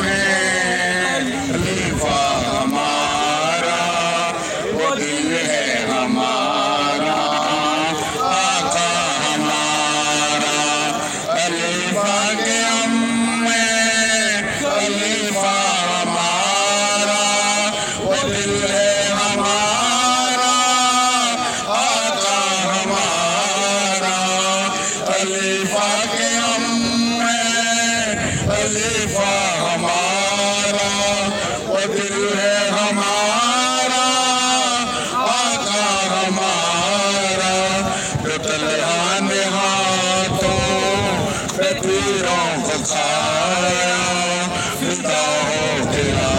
है, खलीफा हमारा, वो दिल है हमारा, आका हमारा, खलीफा के हम हैं, खलीफा हमारा, वो दिल है हमारा, आका हमारा, खलीफा के हम हैं, खलीफा हमारा, वो दिल है हमारा, आका हमारा, जो तलहान हाथों पे तीरों को खाया, फिदा हो गया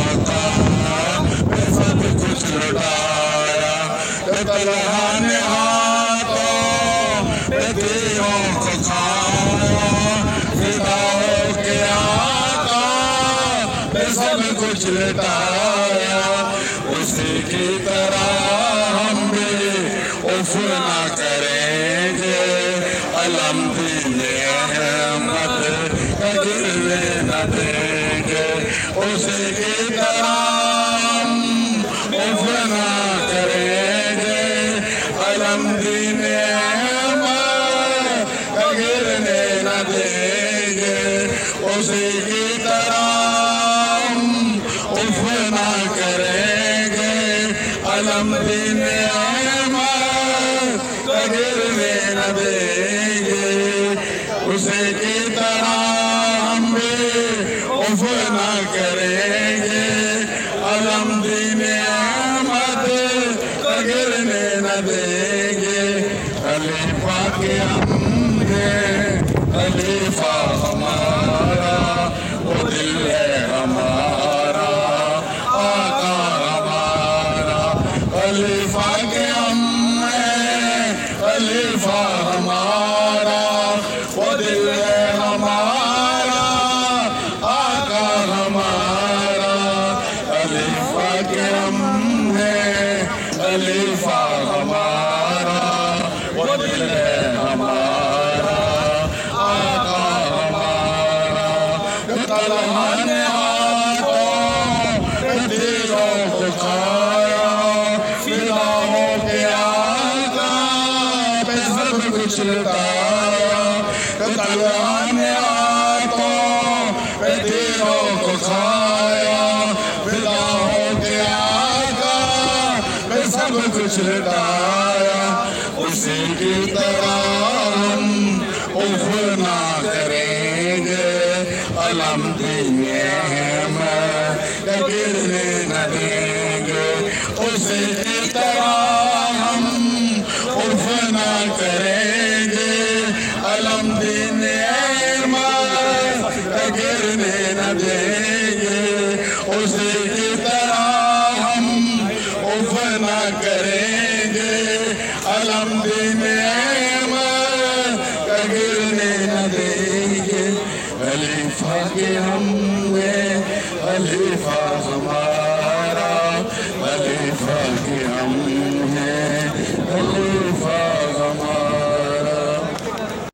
आका, पे सब कुछ लुटाया, जो तलहान हाथों पे तीरों को खाया, फिदा हो गया आका, पे सब कुछ लुटाया, उसी की तरह हम भी उफ ना करेंगे, अलम दीने अहमद का गिरने न देंगे, उसी की तरह हम उफ ना करेंगे, अलम दीने अहमद का गिरने न देंगे, उसी की तरह हम उफ ना करेंगे, अलम दीने अहमद का गिरने न देंगे, उसी की तरह हम भी उफ ना करेंगे, अलम दीने अहमद का गिरने न देंगे, खलीफा के हम हैं, खलीफा हमारा, वो दिल है हमारा, आका हमारा, खलीफा के हम हैं, खलीफा हमारा, वो दिल है हमारा, आका हमारा, खलीफा के हम हैं, खलीफा हमारा, वो दिल है हमारा, आका हमारा, जो तलहान हाथों पे तीरों को खाया, फिदा हो गया आका, पे सब कुछ लुटाया, जो तलहान हाथों पे तीरों को खाया, फिदा हो गया आका, पे सब कुछ लुटाया, उसी की तरह हम उफ ना करेंगे, अलम दीने अहमद का गिरने न देंगे, उसी की तरह हम उफ ना करेंगे, अलम दीने अहमद का गिरने न देंगे, उसी की तरह हम उफ ना करेंगे, अलम दीने अहमद का गिरने न देंगे, खलीफा के हम हैं, खलीफा हमारा, खलीफा के हम